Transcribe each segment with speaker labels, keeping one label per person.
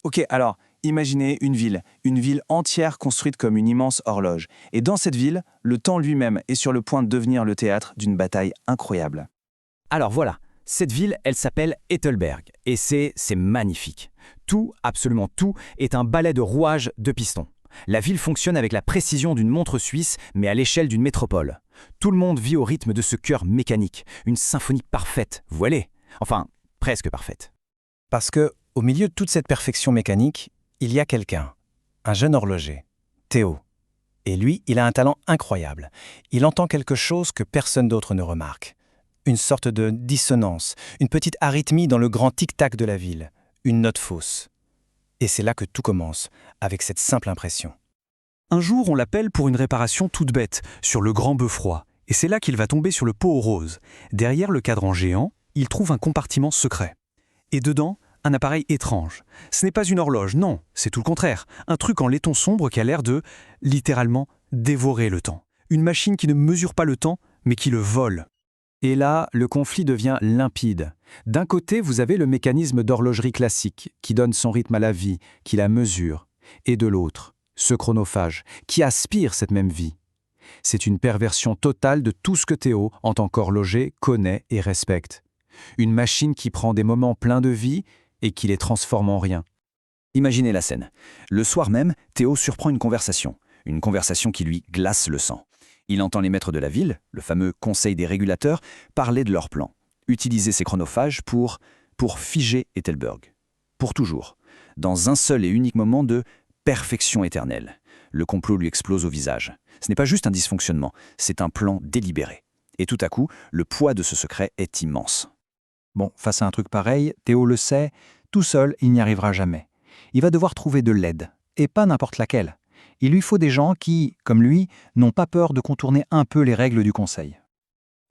Speaker 1: Ok, alors, imaginez une ville entière construite comme une immense horloge. Et dans cette ville, le temps lui-même est sur le point de devenir le théâtre d'une bataille incroyable.
Speaker 2: Alors voilà, cette ville, elle s'appelle Ethelberg, et c'est magnifique. Tout, absolument tout, est un ballet de rouages de pistons. La ville fonctionne avec la précision d'une montre suisse, mais à l'échelle d'une métropole. Tout le monde vit au rythme de ce cœur mécanique, une symphonie parfaite, voilée. Enfin, presque parfaite.
Speaker 3: Parce que, au milieu de toute cette perfection mécanique, il y a quelqu'un, un jeune horloger, Théo. Et lui, il a un talent incroyable. Il entend quelque chose que personne d'autre ne remarque. Une sorte de dissonance, une petite arythmie dans le grand tic-tac de la ville, une note fausse. Et c'est là que tout commence, avec cette simple impression.
Speaker 4: Un jour, on l'appelle pour une réparation toute bête, sur le grand bœuf froid. Et c'est là qu'il va tomber sur le pot aux roses. Derrière le cadran géant, il trouve un compartiment secret. Et dedans, un appareil étrange. Ce n'est pas une horloge, non, c'est tout le contraire. Un truc en laiton sombre qui a l'air de, littéralement, dévorer le temps. Une machine qui ne mesure pas le temps, mais qui le vole.
Speaker 5: Et là, le conflit devient limpide. D'un côté, vous avez le mécanisme d'horlogerie classique, qui donne son rythme à la vie, qui la mesure. Et de l'autre, ce chronophage, qui aspire cette même vie. C'est une perversion totale de tout ce que Théo, en tant qu'horloger, connaît et respecte. Une machine qui prend des moments pleins de vie et qui les transforme en rien.
Speaker 2: Imaginez la scène. Le soir même, Théo surprend une conversation qui lui glace le sang. Il entend les maîtres de la ville, le fameux conseil des régulateurs, parler de leur plan. Utiliser ces chronophages pour figer Ethelberg. Pour toujours. Dans un seul et unique moment de perfection éternelle. Le complot lui explose au visage. Ce n'est pas juste un dysfonctionnement, c'est un plan délibéré. Et tout à coup, le poids de ce secret est immense.
Speaker 3: Bon, face à un truc pareil, Théo le sait, tout seul, il n'y arrivera jamais. Il va devoir trouver de l'aide, et pas n'importe laquelle. Il lui faut des gens qui, comme lui, n'ont pas peur de contourner un peu les règles du conseil.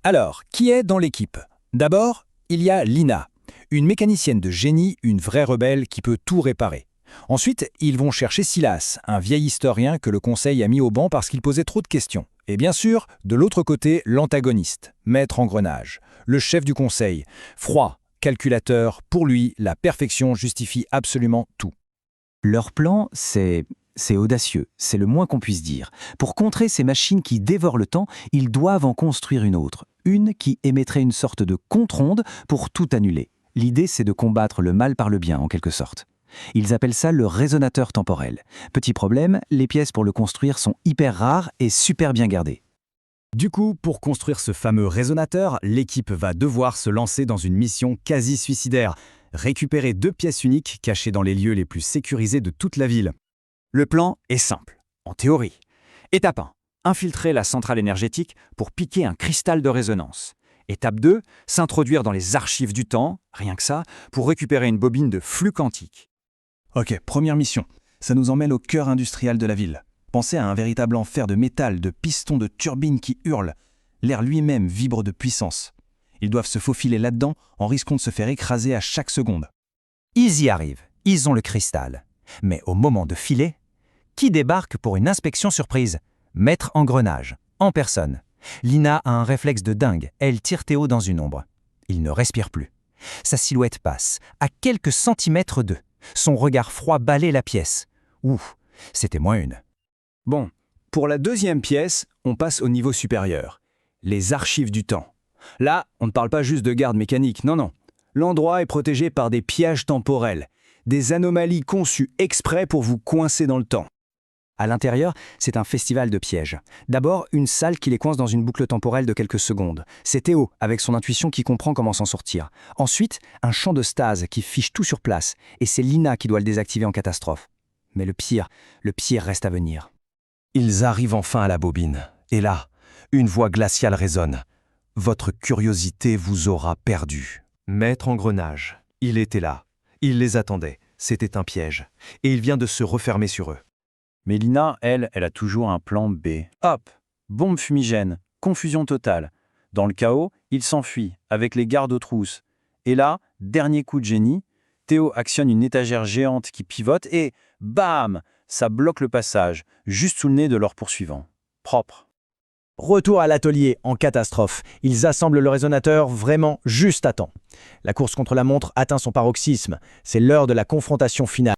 Speaker 2: Alors, qui est dans l'équipe? D'abord, il y a Lina, une mécanicienne de génie, une vraie rebelle qui peut tout réparer. Ensuite, ils vont chercher Silas, un vieil historien que le conseil a mis au banc parce qu'il posait trop de questions. Et bien sûr, de l'autre côté, l'antagoniste, Maître Engrenage, le chef du conseil, froid, calculateur, pour lui, la perfection justifie absolument tout.
Speaker 5: Leur plan, c'est audacieux, c'est le moins qu'on puisse dire. Pour contrer ces machines qui dévorent le temps, ils doivent en construire une autre. Une qui émettrait une sorte de contre-onde pour tout annuler. L'idée, c'est de combattre le mal par le bien, en quelque sorte. Ils appellent ça le résonateur temporel. Petit problème, les pièces pour le construire sont hyper rares et super bien gardées.
Speaker 2: Du coup, pour construire ce fameux résonateur, l'équipe va devoir se lancer dans une mission quasi suicidaire. Récupérer 2 pièces uniques cachées dans les lieux les plus sécurisés de toute la ville. Le plan est simple, en théorie. Étape 1. Infiltrer la centrale énergétique pour piquer un cristal de résonance. Étape 2. S'introduire dans les archives du temps, rien que ça, pour récupérer une bobine de flux quantique.
Speaker 1: Ok, première mission. Ça nous emmène au cœur industriel de la ville. Pensez à un véritable enfer de métal, de pistons, de turbines qui hurlent. L'air lui-même vibre de puissance. Ils doivent se faufiler là-dedans en risquant de se faire écraser à chaque seconde.
Speaker 3: Ils y arrivent, ils ont le cristal. Mais au moment de filer, qui débarque pour une inspection surprise? Maître Engrenage, en personne. Lina a un réflexe de dingue, elle tire Théo dans une ombre. Il ne respire plus. Sa silhouette passe, à quelques centimètres d'eux. Son regard froid balaie la pièce. Ouh, c'était moins une.
Speaker 1: Bon, pour la deuxième pièce, on passe au niveau supérieur. Les archives du temps. Là, on ne parle pas juste de garde mécanique, non. L'endroit est protégé par des pièges temporels, des anomalies conçues exprès pour vous coincer dans le temps.
Speaker 5: À l'intérieur, c'est un festival de pièges. D'abord, une salle qui les coince dans une boucle temporelle de quelques secondes. C'est Théo, avec son intuition, qui comprend comment s'en sortir. Ensuite, un champ de stase qui fiche tout sur place. Et c'est Lina qui doit le désactiver en catastrophe. Mais le pire reste à venir.
Speaker 3: Ils arrivent enfin à la bobine. Et là, une voix glaciale résonne. Votre curiosité vous aura perdu. Maître Engrenage, il était là. Il les attendait. C'était un piège. Et il vient de se refermer sur eux.
Speaker 5: Mais Lina, elle a toujours un plan B. Hop, bombe fumigène, confusion totale. Dans le chaos, il s'enfuit, avec les gardes aux trousses. Et là, dernier coup de génie, Théo actionne une étagère géante qui pivote et bam, ça bloque le passage, juste sous le nez de leur poursuivant. Propre.
Speaker 2: Retour à l'atelier en catastrophe. Ils assemblent le résonateur vraiment juste à temps. La course contre la montre atteint son paroxysme. C'est l'heure de la confrontation finale.